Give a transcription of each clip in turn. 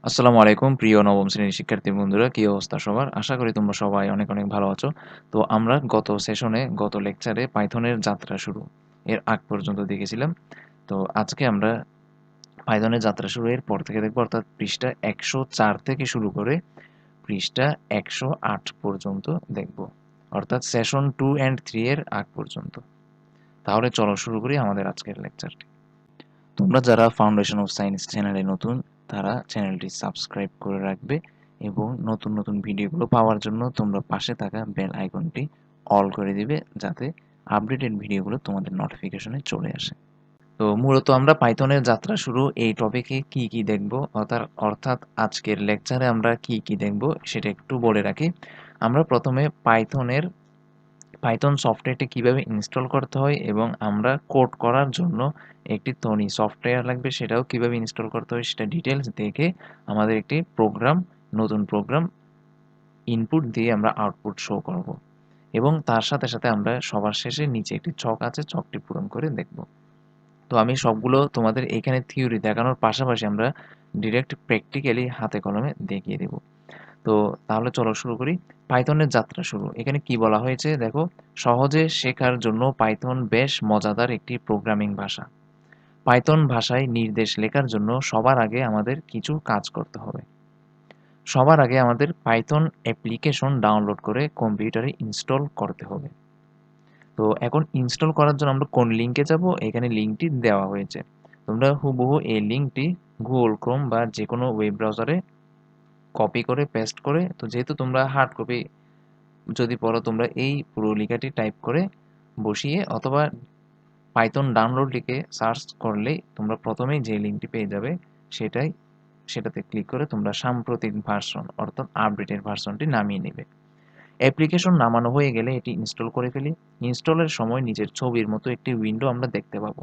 আসসালামু আলাইকুম প্রিয় নবম শ্রেণীর শিক্ষার্থী বন্ধুরা, কি অবস্থা সবার? আশা করি তোমরা সবাই অনেক অনেক ভালো আছো। তো আমরা গত লেকচারে পাইথনের যাত্রা শুরু এর আগ পর্যন্ত দেখেছিলাম। তো আজকে আমরা পাইথনের যাত্রা শুরু এর পর থেকে দেখব, অর্থাৎ পৃষ্ঠা 104 থেকে শুরু করে পৃষ্ঠা 108 পর্যন্ত দেখব, অর্থাৎ সেশন 2 অ্যান্ড 3 এর আগ পর্যন্ত। তাহলে চলো শুরু করি আমাদের আজকের লেকচারটি। তোমরা যারা ফাউন্ডেশন অফ সায়েন্স চ্যানেলে নতুন, তারা চ্যানেলটি সাবস্ক্রাইব করে রাখবে এবং নতুন নতুন ভিডিওগুলো পাওয়ার জন্য তোমরা পাশে থাকা বেল আইকনটি অল করে দিবে, যাতে আপডেটেড ভিডিওগুলো তোমাদের নোটিফিকেশনে চলে আসে। তো মূলত আমরা পাইথনের যাত্রা শুরু এই টপিকে কি কি দেখব, অর্থাৎ আজকের লেকচারে আমরা কি কি দেখব সেটা একটু বলে রাখি। আমরা প্রথমে পাইথন সফটওয়্যারটি কিভাবে ইনস্টল করতে হয় এবং আমরা কোড করার জন্য একটি তনি সফটওয়্যার লাগবে, সেটাও কিভাবে ইনস্টল করতে হয় সেটা ডিটেলস দেখে আমাদের একটি নতুন প্রোগ্রাম ইনপুট দিয়ে আমরা আউটপুট শো করব এবং তার সাথে সাথে আমরা সবার শেষে নিচে একটি ছক আছে, ছকটি পূরণ করে দেখব। তো আমি সবগুলো তোমাদের এখানে থিওরি দেখানোর পাশাপাশি আমরা ডিরেক্ট প্র্যাকটিক্যালি হাতে কলমে দেখিয়ে দেব। তো তাহলে চলো শুরু করি। পাইথনের যাত্রা শুরু। এখানে কি বলা হয়েছে দেখো, সহজে শেখার জন্য পাইথন বেশ মজাদার একটি প্রোগ্রামিং ভাষা। পাইথন ভাষায় নির্দেশ লেখার জন্য সবার আগে আমাদের কিছু কাজ করতে হবে। সবার আগে আমাদের পাইথন অ্যাপ্লিকেশন ডাউনলোড করে কম্পিউটারে ইনস্টল করতে হবে। তো এখন ইনস্টল করার জন্য আমরা কোন লিঙ্কে যাব? এখানে লিঙ্কটি দেওয়া হয়েছে। তোমরা হুবহু এই লিঙ্কটি গুগল ক্রোম বা যে কোনো ওয়েব ব্রাউজারে কপি করে পেস্ট করে, তো যেহেতু তোমরা হার্ড কপি যদি পড়ো, তোমরা এই পুরো লেখাটি টাইপ করে বসিয়ে অথবা পাইথন ডাউনলোড লিখে সার্চ করলেই তোমরা প্রথমেই যে লিঙ্কটি পেয়ে যাবে, সেটাতে ক্লিক করে তোমরা সাম্প্রতিক ভার্সন অর্থাৎ আপডেটের ভার্সনটি নামিয়ে নেবে। অ্যাপ্লিকেশন নামানো হয়ে গেলে এটি ইনস্টল করে ফেলি। ইনস্টলের সময় নিজের ছবির মতো একটি উইন্ডো আমরা দেখতে পাবো।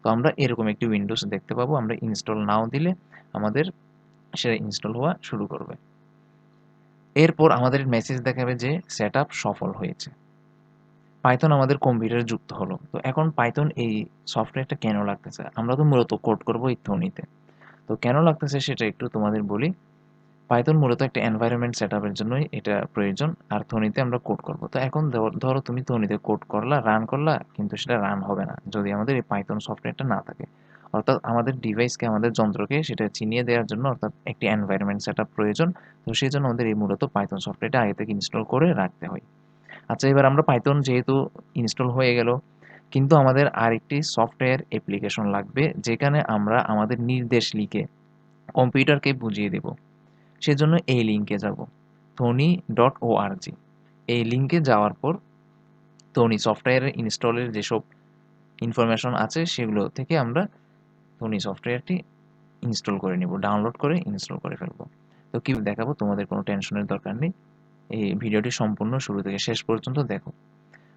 তো আমরা এরকম একটি উইন্ডোজ দেখতে পাবো। আমরা ইনস্টল নাও দিলে আমাদের সেটা ইনস্টল হওয়া শুরু করবে। এরপর আমাদের মেসেজ দেখাবে যে সেটআপ সফল হয়েছে, পাইথন আমাদের কম্পিউটারে যুক্ত হলো। তো এখন পাইথন এই সফটওয়্যারটা কেন লাগতেছে? আমরা তো মূলত কোড করবো এই থনিতে। তো কেন লাগতেছে সেটা একটু তোমাদের বলি। পাইথন মূলত একটা এনভায়রনমেন্ট সেটআপের জন্যই এটা প্রয়োজন, আর থনিতে আমরা কোড করব। তো এখন ধরো তুমি থনিতে কোড করলা, রান করলা, কিন্তু সেটা রান হবে না যদি আমাদের এই পাইথন সফটওয়্যারটা না থাকে। অর্থাৎ আমাদের ডিভাইসকে, আমাদের যন্ত্রকে সেটা চিনিয়ে দেওয়ার জন্য অর্থাৎ একটি এনভায়রনমেন্ট সেটআপ প্রয়োজন। তো সেই জন্য আমাদের এই মূলত পাইথন সফটওয়্যারটা আগে থেকে ইনস্টল করে রাখতে হয়। আচ্ছা, এবার আমরা পাইথন যেহেতু ইনস্টল হয়ে গেল, কিন্তু আমাদের আরেকটি সফটওয়্যার অ্যাপ্লিকেশন লাগবে যেখানে আমরা আমাদের নির্দেশ লিখে কম্পিউটারকে বুঝিয়ে দেব। সেজন্য এই লিঙ্কে যাব, thony.org। এই লিঙ্কে যাওয়ার পর থনি সফটওয়্যারের ইনস্টলের যেসব ইনফরমেশন আছে সেগুলো থেকে আমরা থনি সফটওয়্যারটি ইনস্টল করে নিব, ডাউনলোড করে ইনস্টল করে ফেলবো। তো কি দেখাবো, তোমাদের কোনো টেনশনের দরকার নেই। এই ভিডিওটি সম্পূর্ণ শুরু থেকে শেষ পর্যন্ত দেখো।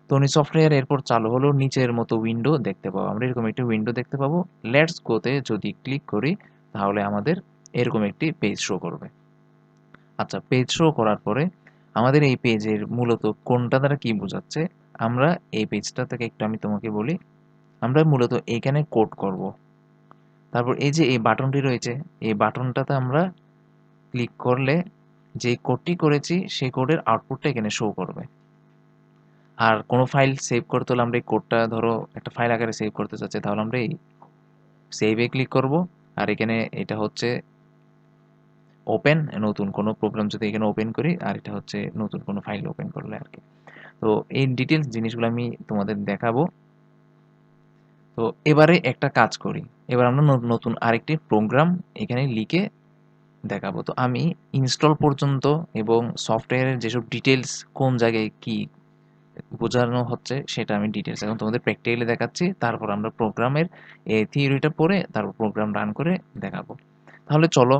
টনি সফটওয়্যার এরপর চালু হলো, নিচের মতো উইন্ডো দেখতে পাবো। আমরা এরকম একটি উইন্ডো দেখতে পাবো। লেটস গোতে যদি ক্লিক করি তাহলে আমাদের এরকম একটি পেজ শো করবে। আচ্ছা, পেজ শো করার পরে আমাদের এই পেজের মূলত কোনটা দ্বারা কি বোঝাচ্ছে, আমরা এই পেজটা থেকে একটু আমি তোমাকে বলি। আমরা মূলত এখানে কোড করব। তারপর এই যে এই বাটনটি রয়েছে, এই বাটনটাতে আমরা ক্লিক করলে যে কোডটি করেছি সেই কোডের আউটপুটটা এখানে শো করবে। আর কোনো ফাইল সেভ করতে হলে আমরা এই কোডটা ধরো একটা ফাইল আকারে সেভ করতে চাচ্ছি, তাহলে আমরা এই সেভে ক্লিক করব। আর এখানে এটা হচ্ছে ওপেন, নতুন কোনো প্রোগ্রাম যদি এখানে ওপেন করি, আর এটা হচ্ছে নতুন কোনো ফাইল ওপেন করলে আর কি। তো এই ডিটেলস জিনিসগুলো আমি তোমাদের দেখাবো। তো এবারে একটা কাজ করি, এবার আমরা নতুন আরেকটি প্রোগ্রাম এখানে লিখে দেখাবো। তো আমি ইনস্টল পর্যন্ত এবং সফটওয়্যারের যেসব ডিটেলস কোন জায়গায় কি বোঝানো হচ্ছে সেটা আমি ডিটেলস এখন তোমাদের প্র্যাকটিক্যালি দেখাচ্ছি। তারপর আমরা প্রোগ্রামের এই থিওরিটা পড়ে তারপর প্রোগ্রাম রান করে দেখাবো। তাহলে চলো,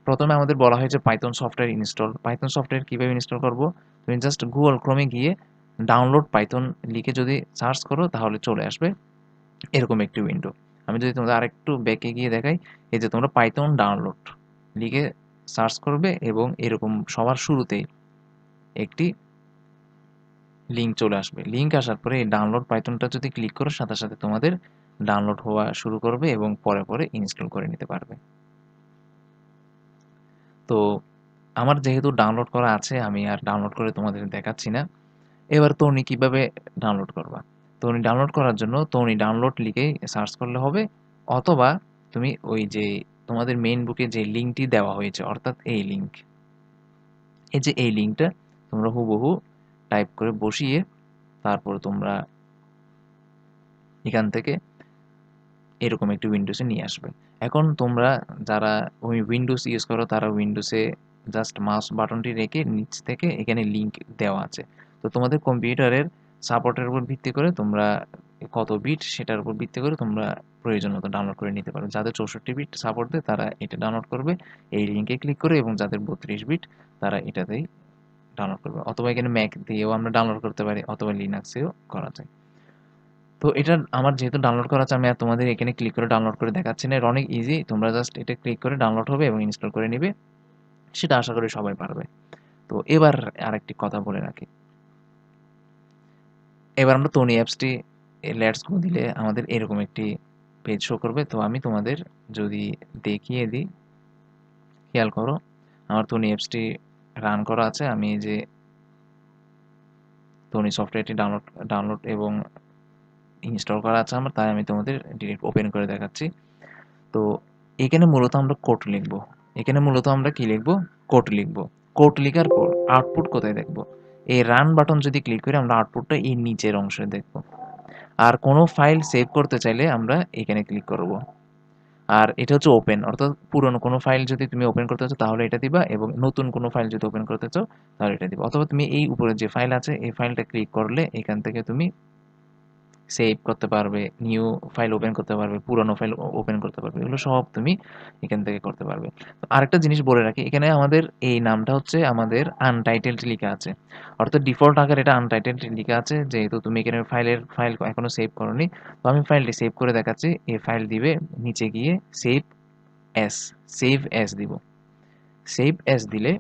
প্রথমে আমাদের বলা হয়েছে Python software install. Python software কিভাবে ইনস্টল করব? তুমি জাস্ট গুগল ক্রোমে গিয়ে ডাউনলোড পাইথন লিখে যদি সার্চ করো তাহলে চলে আসবে এরকম একটি উইন্ডো। আমি যদি তোমাদের আরেকটু ব্যাকে গিয়ে দেখাই, এই যে তোমরা পাইথন ডাউনলোড লিখে সার্চ করবে এবং এরকম সবার শুরুতেই একটি লিঙ্ক চলে আসবে। লিঙ্ক আসার পরে এই ডাউনলোড পাইথনটা যদি ক্লিক করো, সাথে সাথে তোমাদের ডাউনলোড হওয়া শুরু করবে এবং পরে পরে ইনস্টল করে নিতে পারবে। তো আমার যেহেতু ডাউনলোড করা আছে, আমি আর ডাউনলোড করে তোমাদের দেখাচ্ছি না। এবার তনি কিভাবে ডাউনলোড করবা? তনি ডাউনলোড করার জন্য তনি ডাউনলোড লিখেই সার্চ করলে হবে, অথবা তুমি ওই যে তোমাদের মেইন বুকে যে লিঙ্কটি দেওয়া হয়েছে, অর্থাৎ এই লিঙ্ক, এই যে এই লিঙ্কটা তোমরা হুবহু টাইপ করে বসিয়ে তারপর তোমরা এখান থেকে এরকম একটি উইন্ডোজে নিয়ে আসবে। এখন তোমরা যারা ওই উইন্ডোজ ইউজ করো তারা উইন্ডোজে জাস্ট মাউস বাটনটি রেখে নিচ থেকে এখানে লিঙ্ক দেওয়া আছে। তো তোমাদের কম্পিউটারের সাপোর্টের উপর ভিত্তি করে তোমরা কত বিট সেটার উপর ভিত্তি করে তোমরা প্রয়োজন মতো ডাউনলোড করে নিতে পারো। যাদের 64 বিট সাপোর্ট দেয় তারা এটা ডাউনলোড করবে এই লিঙ্কে ক্লিক করে, এবং যাদের 32 বিট তারা এটাতেই ডাউনলোড করবে। অথবা এখানে ম্যাক দিয়েও আমরা ডাউনলোড করতে পারি, অথবা লিনাক্সেও করা যায়। তো এটা আমার যেহেতু ডাউনলোড করা আছে, আমি আর তোমাদের এখানে ক্লিক করে ডাউনলোড করে দেখাচ্ছি না, এটা অনেক ইজি। তোমরা জাস্ট এটা ক্লিক করে ডাউনলোড হবে এবং ইনস্টল করে নিবে, সেটা আশা করি সবাই পারবে। তো এবার আরেকটি কথা বলে রাখি, এবার আমরা টনি অ্যাপসটি লেটস গো দিলে আমাদের এরকম একটি পেজ শো করবে। তো আমি তোমাদের যদি দেখিয়ে দিই, খেয়াল করো আমার টনি অ্যাপসটি রান করা আছে, আমি এই যে টনি সফটওয়্যারটি ডাউনলোড এবং ইনস্টল করা আছে আমার, তাই আমি তোমাদের ডিরেক্ট ওপেন করে দেখাচ্ছি। তো এখানে মূলত আমরা কোড লিখব। এখানে মূলত আমরা কি লিখব? কোড লিখব। কোড লিখার পর আউটপুট কোথায় দেখব? এই রান বাটন যদি ক্লিক করি আমরা আউটপুটটা এই নিচের অংশে দেখব। আর কোনো ফাইল সেভ করতে চাইলে আমরা এখানে ক্লিক করব। আর এটা হচ্ছে ওপেন, অর্থাৎ পুরনো কোনো ফাইল যদি তুমি ওপেন করতে চাও তাহলে এটা দিবা, এবং নতুন কোনো ফাইল যদি ওপেন করতে চাও তাহলে এটা দিবা। অথবা তুমি এই উপরে যে ফাইল আছে এই ফাইলটা ক্লিক করলে এখান থেকে তুমি সেভ করতে পারবে, নিউ ফাইল ওপেন করতে পারবে, পুরানো ফাইল ওপেন করতে পারবে। এগুলো সব তুমি এখান থেকে করতে পারবে। তো আরেকটা জিনিস বলে রাখি, এখানে আমাদের এই নামটা হচ্ছে আমাদের আনটাইটেলড লিখা আছে। অর্থাৎ ডিফল্ট আকারে এটা আনটাইটেলড লিখা আছে, যেহেতু তুমি এখানে ফাইল এখনো সেভ করোনি। তো আমি ফাইলটি সেভ করে দেখাচ্ছি। এই ফাইল দিবে নিচে গিয়ে অ্যাস সেভ অ্যাস দিব। সেভ অ্যাস দিলে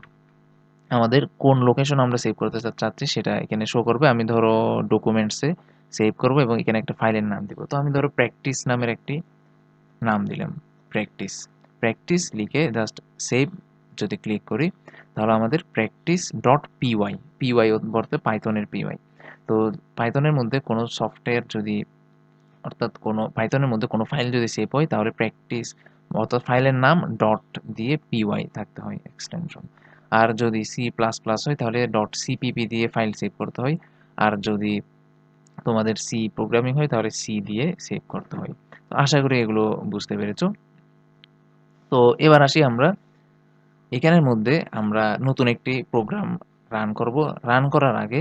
আমাদের কোন লোকেশন আমরা সেভ করতে চাচ্ছি সেটা এখানে শো করবে। আমি ধরো ডকুমেন্টসে সেভ করব এবং এখানে একটা ফাইলের নাম দিব। তো আমি ধরো প্র্যাকটিস নামের একটি নাম দিলাম, প্র্যাকটিস। প্র্যাকটিস লিখে জাস্ট সেভ যদি ক্লিক করি তাহলে আমাদের প্র্যাকটিস ডট পিওয়াই, পিওয়াই বলতে পাইথনের পিওয়াই। তো পাইথনের মধ্যে কোনো সফটওয়্যার যদি, অর্থাৎ কোনো পাইথনের মধ্যে কোনো ফাইল যদি সেভ হয় তাহলে প্র্যাকটিস, অর্থাৎ ফাইলের নাম ডট দিয়ে পিওয়াই থাকতে হয় এক্সটেনশন। আর যদি সি প্লাস প্লাস হয় তাহলে ডট সিপিপি দিয়ে ফাইল সেভ করতে হয়। আর যদি তোমাদের সি প্রোগ্রামিং হয় তাহলে সি দিয়ে সেভ করতে হয়। তো আশা করি এগুলো বুঝতে পেরেছো। তো এবার আসি আমরা এখানের মধ্যে আমরা নতুন একটি প্রোগ্রাম রান করব। রান করার আগে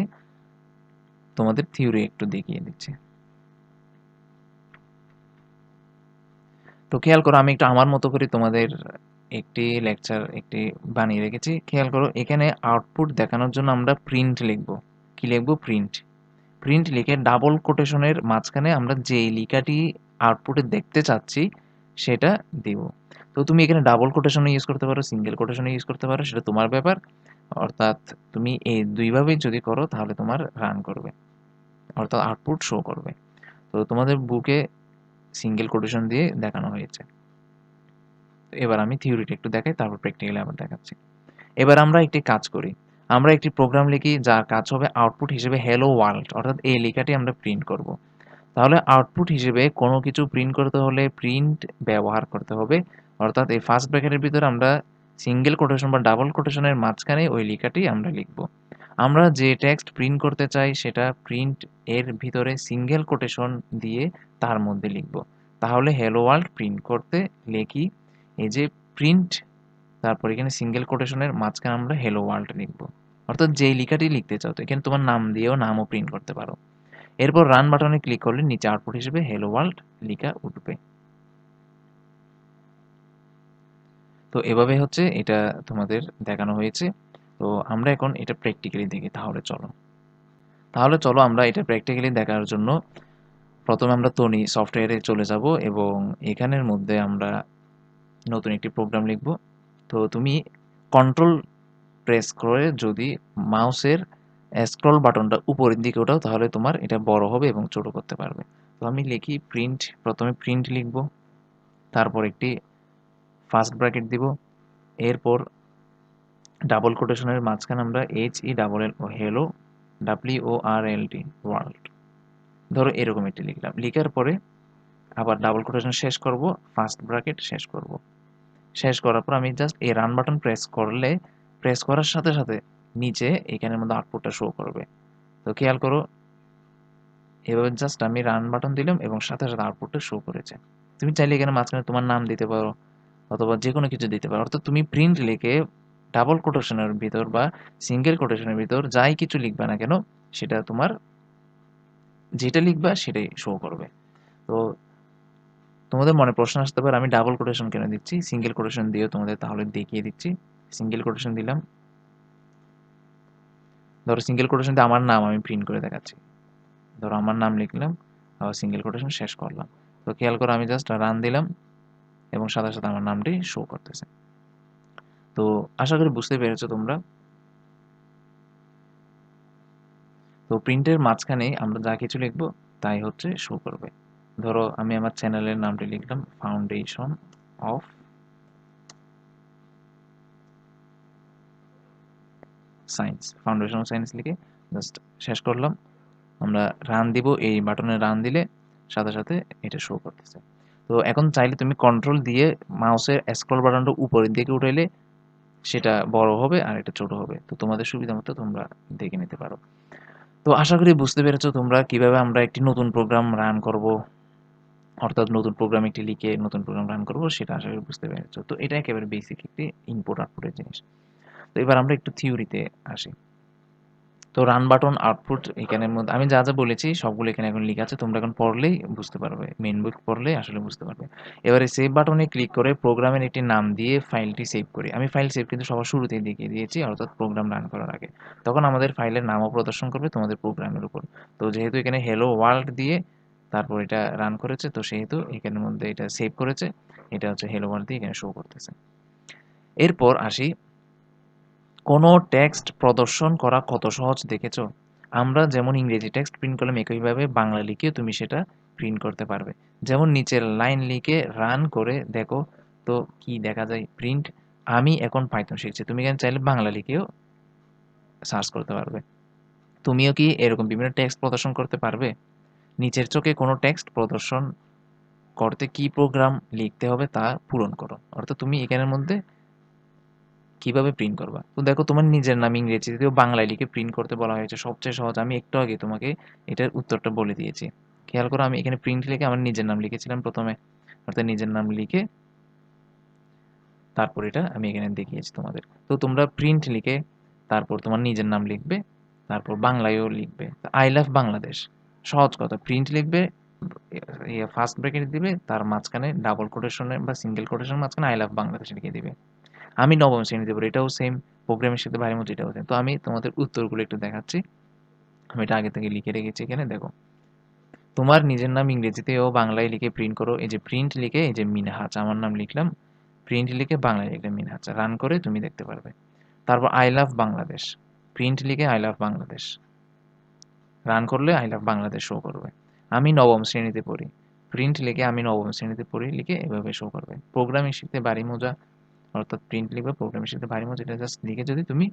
তোমাদের থিওরি একটু দেখিয়ে দিচ্ছি। তো খেয়াল করো আমি একটু আমার মতো করে তোমাদের একটি লেকচার একটি বানিয়ে রেখেছি। খেয়াল করো এখানে আউটপুট দেখানোর জন্য আমরা প্রিন্ট লিখব। কি লিখব? প্রিন্ট। প্রিন্ট লিখে ডাবল কোটেশনের মাঝখানে আমরা যে লেখাটি আউটপুটে দেখতে চাচ্ছি সেটা দিব। তো তুমি এখানে ডাবল কোটেশনে ইউজ করতে পারো, সিঙ্গেল কোটেশনে ইউজ করতে পারো, সেটা তোমার ব্যাপার। অর্থাৎ তুমি এই দুইভাবেই যদি করো তাহলে তোমার রান করবে, অর্থাৎ আউটপুট শো করবে। তো তোমাদের বুকে সিঙ্গেল কোটেশন দিয়ে দেখানো হয়েছে। এবার আমি থিওরিটা একটু দেখাই, তারপর প্র্যাকটিক্যালি আবার দেখাচ্ছি। এবার আমরা একটি কাজ করি, আমরা একটি প্রোগ্রাম লিখি যার কাজ হবে আউটপুট হিসেবে হ্যালো ওয়ার্ল্ড, অর্থাৎ এই লেখাটি আমরা প্রিন্ট করব। তাহলে আউটপুট হিসেবে কোনো কিছু প্রিন্ট করতে হলে প্রিন্ট ব্যবহার করতে হবে, অর্থাৎ এই ফার্স্ট ব্র্যাকেটের ভিতরে আমরা সিঙ্গেল কোটেশন বা ডাবল কোটেশনের মাঝখানে ওই লেখাটি আমরা লিখব। আমরা যে টেক্সট প্রিন্ট করতে চাই সেটা প্রিন্ট এর ভিতরে সিঙ্গেল কোটেশন দিয়ে তার মধ্যে লিখব। তাহলে হ্যালো ওয়ার্ল্ড প্রিন্ট করতে লিখি এই যে প্রিন্ট, তারপর এখানে সিঙ্গেল কোটেশনের মাঝখানে আমরা হ্যালো ওয়ার্ল্ড লিখব। অর্থাৎ যেই লেখাটি লিখতে চাও, তো এখানে তোমার নাম দিয়েও নামও প্রিন্ট করতে পারো। এরপর রান বাটনে ক্লিক করলে নিচে আউটপুট হিসেবে হ্যালো ওয়ার্ল্ড লেখা উঠবে। তো এভাবে হচ্ছে এটা তোমাদের দেখানো হয়েছে। তো আমরা এখন এটা প্র্যাকটিক্যালি দেখি। তাহলে চলো আমরা এটা প্র্যাকটিক্যালি দেখার জন্য প্রথমে আমরা তনি সফটওয়্যারে চলে যাব এবং এখানের মধ্যে আমরা নতুন একটি প্রোগ্রাম লিখব। তো তুমি কন্ট্রোল প্রেস করে যদি মাউসের স্ক্রল বাটনটা উপরের দিকে ওঠাও তাহলে তোমার এটা বড় হবে এবং ছোট করতে পারবে। তো আমি লিখি প্রিন্ট, প্রথমে প্রিন্ট লিখব, তারপর একটি ফার্স্ট ব্র্যাকেট দিব, এরপর ডাবল কোটেশনের মাঝখানে আমরা HELL হেলো WORLD ওয়ার্ল্ড ধরো এরকম একটি লিখলাম। লিখার পরে আবার ডাবল কোটেশন শেষ করব, ফার্স্ট ব্র্যাকেট শেষ করব। শেষ করার পর আমি জাস্ট এই রান বাটন প্রেস করার সাথে সাথে নিচে এখানের মধ্যে আউটপুটটা শো করবে। তো খেয়াল করো, এভাবে জাস্ট আমি রান বাটন দিলাম এবং সাথে সাথে আউটপুটটা শো করেছে। তুমি চাইলে এখানে মাঝখানে তোমার নাম দিতে পারো অথবা যে কোনো কিছু দিতে পারো। অর্থাৎ তুমি প্রিন্ট লিখে ডাবল কোটেশনের ভিতর বা সিঙ্গেল কোটেশনের ভিতর যাই কিছু লিখবা না কেন, সেটা তোমার যেটা লিখবা সেটাই শো করবে। তো তোমাদের মনে প্রশ্ন আসতে পারে আমি ডাবল কোটেশন কেন দিচ্ছি, সিঙ্গেল কোটেশন দিয়েও তোমাদের তাহলে দেখিয়ে দিচ্ছি। সিঙ্গেল কোটেশন দিলাম, ধরো সিঙ্গেল কোটেশন দিয়ে আমার নাম আমি প্রিন্ট করে দেখাচ্ছি। ধরো আমার নাম লিখলাম, আবার সিঙ্গেল কোটেশন শেষ করলাম। তো খেয়াল করো আমি জাস্ট রান দিলাম এবং সাথে সাথে আমার নামটি শো করতেছে। তো আশা করি বুঝতে পেরেছো তোমরা। তো প্রিন্টের মাঝখানে আমরা যা কিছু লিখবো তাই হচ্ছে শো করবে। ধরো আমি আমার চ্যানেলের নামটি লিখলাম foundation of science, foundation of science লিখে জাস্ট শেষ করলাম। আমরা রান দিব, এই বাটনে রান দিলে সাথে সাথে এটা শো করতেছে। তো এখন চাইলে তুমি কন্ট্রোল দিয়ে মাউসের স্ক্রল বাটনটা উপরের দিকে উঠাইলে সেটা বড় হবে আর এটা ছোট হবে। তো তোমাদের সুবিধা মতো তোমরা দেখে নিতে পারো। তো আশা করি বুঝতে পেরেছো তোমরা কিভাবে আমরা একটি নতুন প্রোগ্রাম রান করব, অর্থাৎ নতুন প্রোগ্রাম একটি লিখে নতুন প্রোগ্রাম রান করব, সেটা আশা করি বুঝতে পেরেছো। তো এটা একেবারে বেসিক একটি ইনপুট আউটপুটের জিনিস। তো এবার আমরা একটু থিওরিতে আসি। তো রান বাটন আউটপুট এখানের মধ্যে আমি যা যা বলেছি সবগুলো এখানে এখন লেখা আছে, তোমরা এখন পড়লেই বুঝতে পারবে, মেইন বুক পড়লেই আসলে বুঝতে পারবে। এবারে সেভ বাটনে ক্লিক করে প্রোগ্রামের একটি নাম দিয়ে ফাইলটি সেভ করি। আমি ফাইল সেভ কিন্তু সবার শুরুতেই দেখিয়ে দিয়েছি, অর্থাৎ প্রোগ্রাম রান করার আগে। তখন আমাদের ফাইলের নামও প্রদর্শন করবে তোমাদের প্রোগ্রামের উপর। তো যেহেতু এখানে হেলো ওয়ার্ল্ড দিয়ে তারপর এটা রান করেছে, তো সেহেতু এখানের মধ্যে এটা সেভ করেছে, এটা হচ্ছে হেলো ওয়ার্ল্ড দিয়ে এখানে শো করতেছে। এরপর আসি, কোনো টেক্সট প্রদর্শন করা কত সহজ দেখেছো? আমরা যেমন ইংরেজি টেক্সট প্রিন্ট করলাম একইভাবে বাংলা লিখেও তুমি সেটা প্রিন্ট করতে পারবে। যেমন নিচের লাইন লিখে রান করে দেখো তো কি দেখা যায়, প্রিন্ট আমি এখন পাইথন শিখছি। তুমি এখানে চাইলে বাংলা লিখেও সার্চ করতে পারবে। তুমিও কি এরকম বিভিন্ন টেক্সট প্রদর্শন করতে পারবে? নিচের চোখে কোনো টেক্সট প্রদর্শন করতে কি প্রোগ্রাম লিখতে হবে তা পূরণ করো। অর্থাৎ তুমি এখানের মধ্যে কিভাবে প্রিন্ট করবা? তো দেখো তোমার নিজের নাম ইংরেজিতেও বাংলায় লিখে প্রিন্ট করতে বলা হয়েছে, সবচেয়ে সহজ। আমি একটু আগে তোমাকে এটার উত্তরটা বলে দিয়েছি। খেয়াল করো আমি এখানে প্রিন্ট লিখে আমার নিজের নাম লিখেছিলাম প্রথমে, অর্থাৎ নিজের নাম লিখে তারপর এটা আমি এখানে দেখিয়েছি তোমাদের। তো তোমরা প্রিন্ট লিখে তারপর তোমার নিজের নাম লিখবে, তারপর বাংলায়ও লিখবে। আই লাভ বাংলাদেশ, সহজ কথা। প্রিন্ট লিখবে, ফার্স্ট ব্র্যাকেট দিবে, তার মাঝখানে ডাবল কোটেশনে বা সিঙ্গেল কোটেশনের মাঝখানে আই লাভ বাংলাদেশ লিখে দিবে। আমি নবম শ্রেণীতে পড়ি, এটাও সেম। প্রোগ্রামের সাথে ভারী মতো এটাও সেম। তো আমি তোমাদের উত্তরগুলো একটু দেখাচ্ছি। আমি এটা আগে থেকে লিখে রেখেছি এখানে দেখো। তোমার নিজের নাম ইংরেজিতে ও বাংলায় লিখে প্রিন্ট করো। এই যে প্রিন্ট লিখে, এই যে মিনহাজ আমার নাম লিখলাম, প্রিন্ট লিখে বাংলায় লিখলাম মিনহাজ, রান করে তুমি দেখতে পারবে। তারপর আই লাভ বাংলাদেশ, প্রিন্ট লিখে আই লাভ বাংলাদেশ, রান করলে আই লাভ বাংলাদেশ শো করবে। আমি নবম শ্রেণীতে পড়ি, প্রিন্ট লিখে আমি নবম শ্রেণীতে পড়ি লিখে এভাবে শো করবে। প্রোগ্রামিং শিখতে ভারী মজা, অর্থাৎ প্রিন্ট লিখবে প্রোগ্রামিং শিখতে ভারী মজা, এটা জাস্ট লিখে যদি তুমি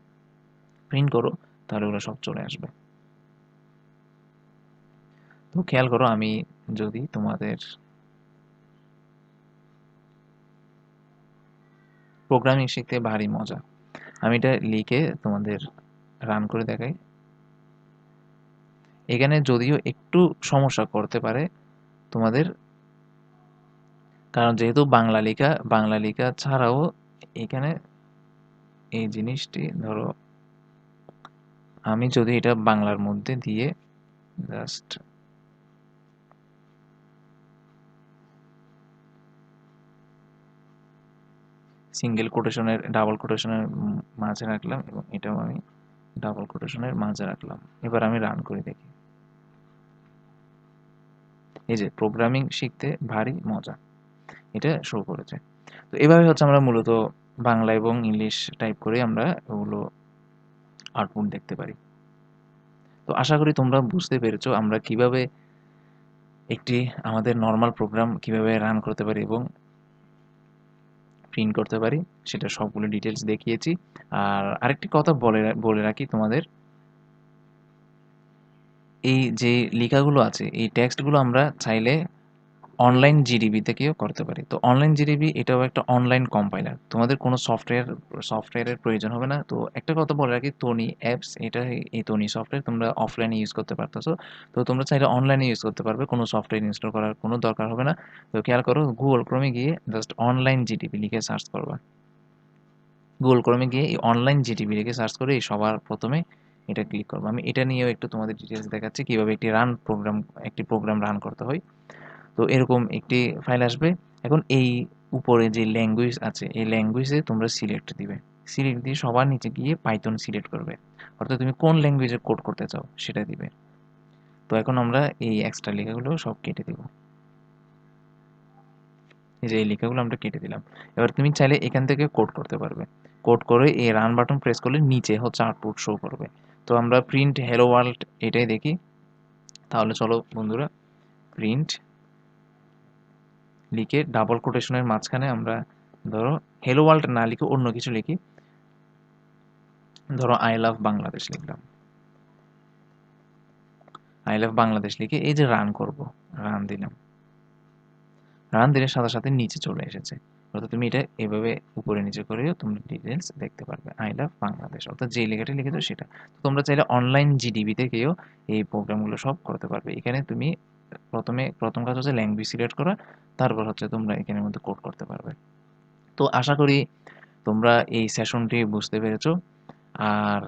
প্রিন্ট করো তাহলে ওগুলো সব চলে আসবে। তো খেয়াল করো আমি যদি তোমাদের প্রোগ্রামিং শিখতে ভারী মজা, আমি এটা লিখে তোমাদের রান করে দেখাই। এখানে যদিও একটু সমস্যা করতে পারে তোমাদের, কারণ যেহেতু বাংলা লেখা ছাড়াও এখানে এই জিনিসটি ধরো আমি যদি এটা বাংলার মধ্যে দিয়ে জাস্ট সিঙ্গেল কোটেশনের ডাবল কোটেশনের মাঝে রাখলাম এবং এটাও আমি ডাবল কোটেশনের মাঝে রাখলাম। এবার আমি রান করে দেখি। এই যে প্রোগ্রামিং শিখতে ভারী মজা, এটা শো করেছে। তো এভাবে হচ্ছে আমরা মূলত বাংলা এবং ইংলিশ টাইপ করে আমরা ওগুলো আউটপুট দেখতে পারি। তো আশা করি তোমরা বুঝতে পেরেছো আমরা কিভাবে একটি আমাদের নরমাল প্রোগ্রাম কিভাবে রান করতে পারি এবং প্রিন্ট করতে পারি, সেটা সবগুলো ডিটেলস দেখিয়েছি। আর আরেকটি কথা বলে রাখি তোমাদের, এই যে লেখাগুলো আছে, এই টেক্সটগুলো আমরা চাইলে অনলাইন জিডিবি থেকেও করতে পারি। তো অনলাইন জিডিবি এটাও একটা অনলাইন কম্পাইলার। তোমাদের কোনো সফটওয়্যারের প্রয়োজন হবে না। তো একটা কথা বলে রাখি, টনি অ্যাপস এটা, এই টনি সফটওয়্যার তোমরা অফলাইনে ইউজ করতে পারতেছো। তো তোমরা চাইলে অনলাইনে ইউজ করতে পারবে। কোনো সফটওয়্যার ইনস্টল করার কোনো দরকার হবে না। তো খেয়াল করো, গুগল ক্রোমে গিয়ে জাস্ট অনলাইন জিডিবি লিখে সার্চ করবা। গুগল ক্রোমে গিয়ে এই অনলাইন জিডিবি লিখে সার্চ করে এই সবার প্রথমে এটা ক্লিক করবো। আমি এটা নিয়েও একটু তোমাদের ডিটেলস দেখাচ্ছি কিভাবে একটি প্রোগ্রাম রান করতে হয়। তো এরকম একটি ফাইল আসবে। এখন এই উপরে যে ল্যাঙ্গুয়েজ আছে, এই ল্যাঙ্গুয়েজে তোমরা সিলেক্ট দিবে। সিলেক্ট দিয়ে সবার নিচে গিয়ে পাইথন সিলেক্ট করবে, অর্থাৎ তুমি কোন ল্যাঙ্গুয়েজে কোড করতে চাও সেটা দিবে। তো এখন আমরা এই এক্সট্রা লেখাগুলো সব কেটে দিব। এই যে এই লেখাগুলো আমরা কেটে দিলাম। এবার তুমি চাইলে এখান থেকে কোড করতে পারবে। কোড করে এই রান বাটন প্রেস করলে নিচে হচ্ছে আউটপুট শো করবে। তো আমরা প্রিন্ট হ্যালো ওয়ার্ল্ড এটাই দেখি। তাহলে চলো বন্ধুরা, প্রিন্ট লিখে ডাবল কোটেশনের মাঝখানে আমরা ধরো হেলো ওয়ার্ল্ড না লিখে অন্য কিছু লিখি, ধরো আই লাভ বাংলাদেশ লিখলাম। আই লাভ বাংলাদেশ লিখে এই যে রান করব, রান দিলাম। রান দিলে সাথে সাথে নিচে চলে এসেছে। অর্থাৎ তুমি এটা এভাবে উপরে নিচে করেও তুমি ডিটেলস দেখতে পারবে। আই লাভ বাংলাদেশ অর্থাৎ যে লেখাটা লিখেছো সেটা। তো তোমরা চাইলে অনলাইন জিডিবি থেকেও এই প্রোগ্রামগুলো সব করতে পারবে। এখানে তুমি প্রথম কাজ হচ্ছে ল্যাঙ্গুয়েজ সিলেক্ট করা, তারপর হচ্ছে তোমরা এখানের মধ্যে কোড করতে পারবে। তো আশা করি তোমরা এই সেশনটি বুঝতে পেরেছো। আর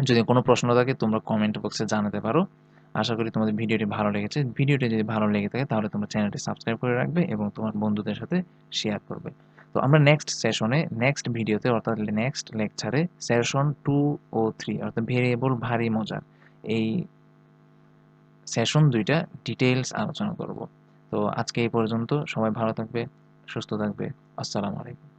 যদি কোনো প্রশ্ন থাকে তোমরা কমেন্ট বক্সে জানাতে পারো। আশা করি তোমাদের ভিডিওটি ভালো লেগেছে। ভিডিওটি যদি ভালো লেগে থাকে তাহলে তোমরা চ্যানেলটি সাবস্ক্রাইব করে রাখবে এবং তোমার বন্ধুদের সাথে শেয়ার করবে। তো আমরা নেক্সট সেশনে, নেক্সট ভিডিওতে অর্থাৎ নেক্সট লেকচারে সেশন 2 ও 3 অর্থাৎ ভেরিয়েবল ভারী মজার, এই সেশন 2টা ডিটেইলস আলোচনা করব। তো আজকে এই পর্যন্ত। সবাই ভালো থাকবে, সুস্থ থাকবে। আসসালামু আলাইকুম।